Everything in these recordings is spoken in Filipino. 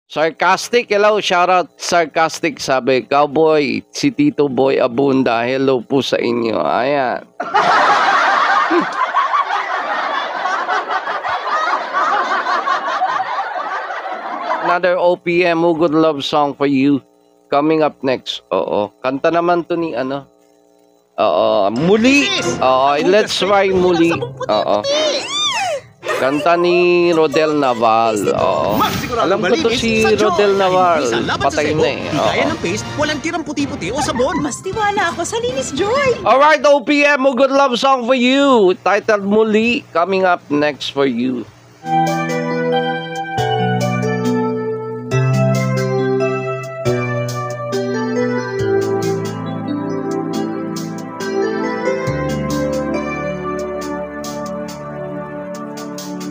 Sarcastic, hello, shoutout Sarcastic, sabi, Cowboy, si Tito Boy Abunda, hello po sa inyo, ayan. Another OPM, Who Good Love Song for You, coming up next, oo, kanta naman to ni, Muli, let's try Muli, kanta ni Rodel Naval. Alam ko to si Rodel Naval. Patay na eh. Gaya ng paste, walang tirang puti-puti o sabon. Mas tiwala ako sa Linis Joy. Alright, OPM, a good love song for you. Titled Muli, coming up next for you.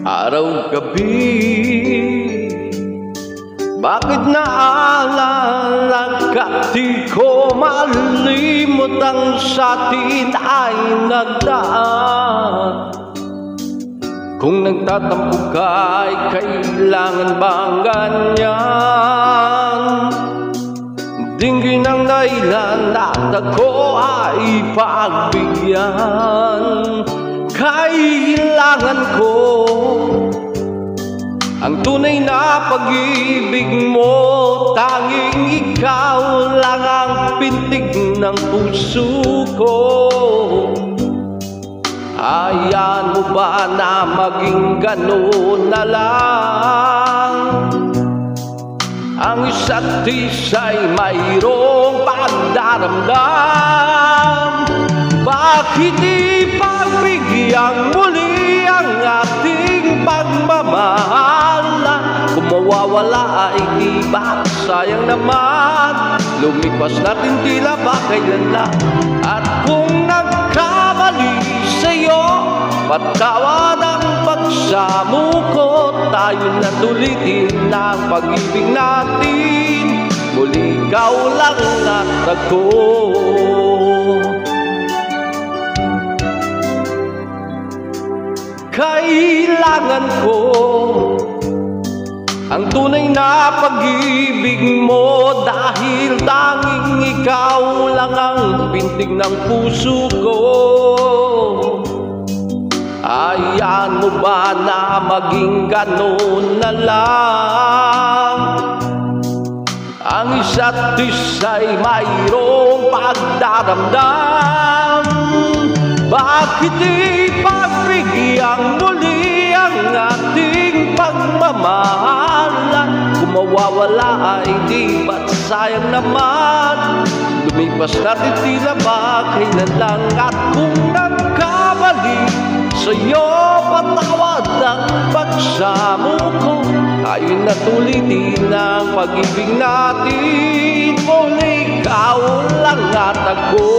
Araw-gabi, bakit naalala ka? Di ko malimot ang sa atin ay nagdaan. Kung nagtatampo ka ay kailangan bang ganyan? Dinggin ang dahilan at ako ay pagbigyan. Kailangan ko ang tunay na pag-ibig mo. Tanging ikaw lang ang pintig ng puso ko. Hayaan mo ba na maging gano'n na lang? Ang isa't isa'y mayroong pagdaramdam. Bakit ipagbigyan muli ang ating pagmamahalan? Kung mawawala ay di ba sayang naman? Lumipas natin tila ba kailan lang? At kung nagkamali sa'yo, patawad ang pagsamo ko. Tayo na tulitin ang pag-ibig natin. Muli ikaw lang at ako. Kailangan ko ang tunay na pag-ibig mo. Dahil tanging ikaw lang ang pintig ng puso ko. Hayaan mo ba na maging gano'n na lang? Ang isa't isa'y mayroong pagdaramdam. Bakit ipagbigyan muli ang ating pagmamahalan? Kung mawawala ay di ba't sayang naman? Lumipas natin tila ba kailan lang? At kung nagkamali sa'yo, patawad ang pagsamo ko. Tayo na tulitin ang pag-ibig natin. Muli ikaw lang at ako.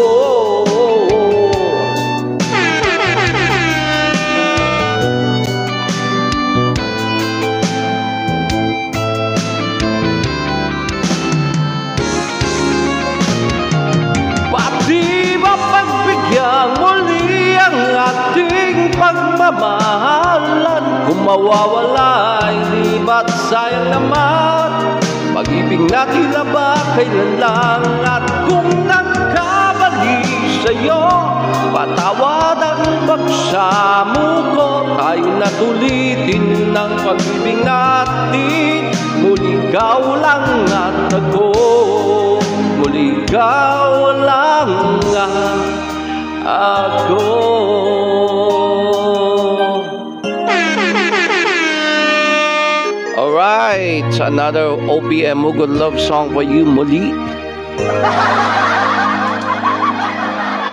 Muli ang ating pagmamahalan. Kung mawawala ay di ba't sayang naman? Pag-ibig natin na ba kailan lang? At kung nagkamali sa'yo, patawad ang pagsamo ko. Tayo na tulitin ang pag-ibig natin. Muli ikaw lang at ako. Muli ikaw lang ako. Alright, another OPM Good Love Song for you, Muli.